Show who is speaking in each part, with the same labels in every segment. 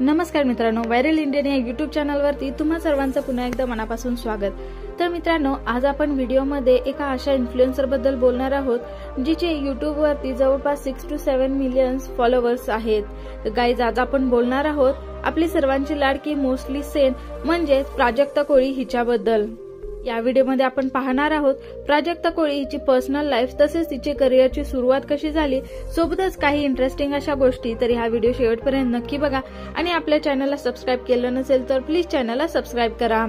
Speaker 1: नमस्कार मित्रांनो, viral Indian या यूट्यूब चॅनलवरती तुम्हा सर्वांचं पुन्हा एकदा मनापासून स्वागत। तर मित्रांनो, आज आपण व्हिडिओमध्ये एका अशा इन्फ्लुएन्सर बद्दल बोलणार आहोत जिचे यूट्यूबवरती जवळपास 6 to 7 मिलियन फॉलोअर्स आहेत। तर गाईज, आज आपण बोलणार आहोत आपली सर्वांची लाडकी मोस्टली सेन म्हणजे प्राजक्ता कोळी हिच्याबद्दल। या व्हिडिओमध्ये आपण पाहणार आहोत प्राजक्ता कोळी हिची पर्सनल लाईफ तसेच तिची करिअरची सुरुवात कशी झाली, सोबतच काही इंटरेस्टिंग अशा गोष्टी। तर हा व्हिडिओ शेवटपर्यंत नक्की बघा आणि आपल्या चॅनलला सबस्क्राइब केलं नसेल तर प्लीज चॅनलला सबस्क्राइब करा।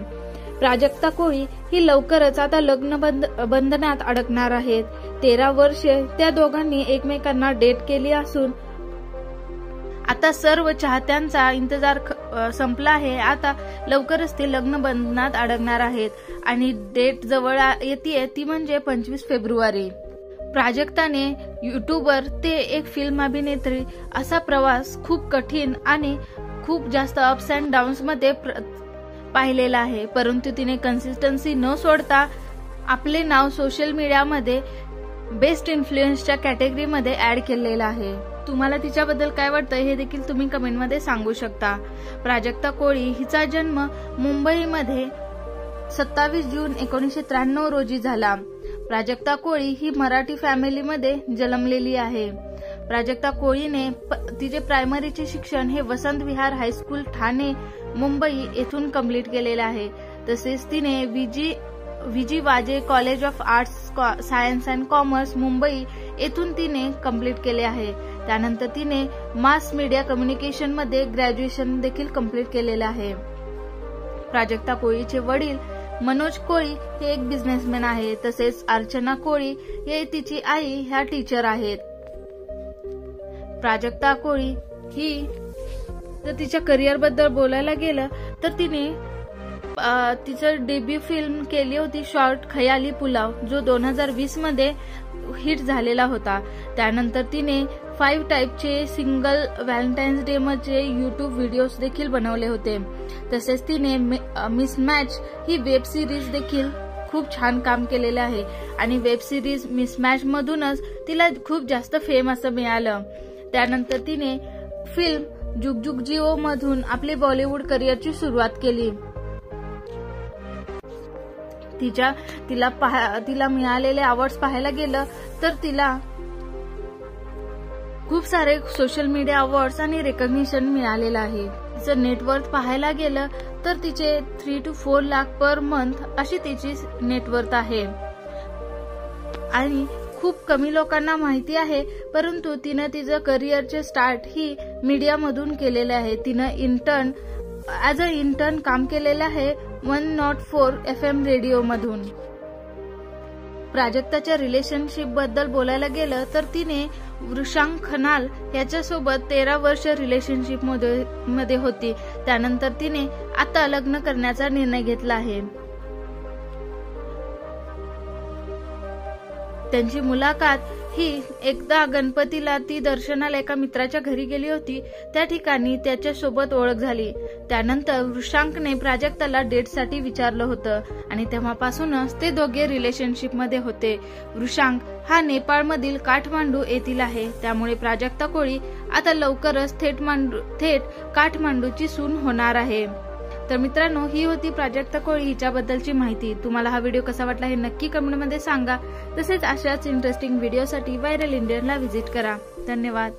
Speaker 1: प्राजक्ता कोळी ही लवकरच आता लग्न बंधनात अडकणार आहेत। 13 वर्षे त्या दोघांनी एकमेकांना डेट केली असून आता सर्व चाहत्यांचा इंतजार संपला आहे। आता लवकरच ते लग्न बंधनात अडकणार आहेत आणि डेट जवळ येते ती म्हणजे 25 फेब्रुवारी। प्राजक्ताने यूट्यूबर ते एक फिल्म अभिनेत्री असा प्रवास खूप कठीण आणि खूप जास्त अप्स अँड डाऊन्स मध्ये पाहिलेला आहे, परंतु तिने कन्सिस्टन्सी न सोडता आपले नाव सोशल मीडियामध्ये बेस्ट इन्फ्लुएन्सच्या कॅटेगरीमध्ये ऍड केलेलं आहे। तुम्हाला तिच्याबद्दल काय वाटतं हे देखील तुम्ही कमेंटमध्ये सांगू शकता। प्राजक्ता कोळी हिचा जन्म मुंबईमध्ये 27 जून 1993 रोजी झाला। प्राजक्ता कोळी ही मराठी फॅमिलीमध्ये जन्मलेली आहे। प्राजक्ता कोळीने तिचे प्रायमरीचे शिक्षण हे वसंत विहार हायस्कूल ठाणे मुंबई येथून कंप्लीट केलेले आहे। तसेच तिने विजी वाजे college of arts science and commerce Mumbai येथून तिने कंप्लीट केले आहे। त्यानंतर तिने मास मीडिया कम्युनिकेशन मध्ये ग्रॅज्युएशन देखील कंप्लीट केलेले आहे। प्राजक्ता कोळीचे वडील मनोज कोळी हे एक बिझनेसमॅन आहे, तसेच अर्चना कोळी हे तिची आई ह्या टीचर आहेत। प्राजक्ता कोळी ही जर तिच्या करिअर बद्दल बोलायला गेलं तर तिने तिचं डेब्यू फिल्म केली होती शॉर्ट खयाली पुलाव, जो 2020 मध्ये हिट झालेला होता। त्यानंतर तिने 5 टाईपचे सिंगल व्हॅलेंटाईन्स डे मध्ये यूट्यूब व्हिडिओज देखील बनवले होते। तसेच तिने मिसमॅच ही वेब सिरीज देखील खूप छान काम केलेले आहे आणि वेब सिरीज मिसमॅच मधूनच तिला खूप जास्त फेम असं मिळालं। त्यानंतर तिने फिल्म जुग जुग जिओ मधून आपली बॉलिवूड करिअरची सुरुवात केली। तिला मिळालेले अवॉर्ड्स पाहायला गेलं तर तिला खूप सारे सोशल मीडिया अवॉर्ड्स आणि रेकग्निशन मिळालेलं आहे। तिचं नेटवर्थ पाहायला गेलं तर तिचे 3 to 4 लाख पर मंथ अशी तिची नेटवर्थ आहे आणि खूप कमी लोकांना माहिती आहे, परंतु तिनं तिचं करिअरचे स्टार्ट ही मीडियामधून केलेले आहे। तिनं ॲज अ इंटर्न काम केलेलं आहे 104 FM रेडिओ मधून। प्राजक्ताच्या रिलेशनशिप बद्दल बोलायला गेलं तर तिने वृषांक खनाल याच्यासोबत 13 वर्ष रिलेशनशिप मध्ये होती। त्यानंतर तिने आता लग्न करण्याचा निर्णय घेतला आहे। त्यांची मुलाखत ही एकदा गणपतीला ती दर्शनाला एका मित्राच्या घरी गेली होती, त्या ठिकाणी त्याच्यासोबत ओळख झाली। त्यानंतर वृषांकने प्राजक्ताला डेटसाठी विचारलं होतं आणि तेव्हापासूनच ते दोघे रिलेशनशिप मध्ये होते। वृषांक हा नेपाळमधील काठमांडू येथील आहे, त्यामुळे प्राजक्ता कोळी आता लवकरच थेट काठमांडूची सून होणार आहे। तर मित्रांनो, ही होती प्राजक्ता कोळी हिच्याबद्दलची माहिती। तुम्हाला हा व्हिडिओ कसा वाटला हे नक्की कमेंटमध्ये सांगा। तसेच अशाच इंटरेस्टिंग व्हिडिओसाठी व्हायरल इंडियनला व्हिजिट करा। धन्यवाद।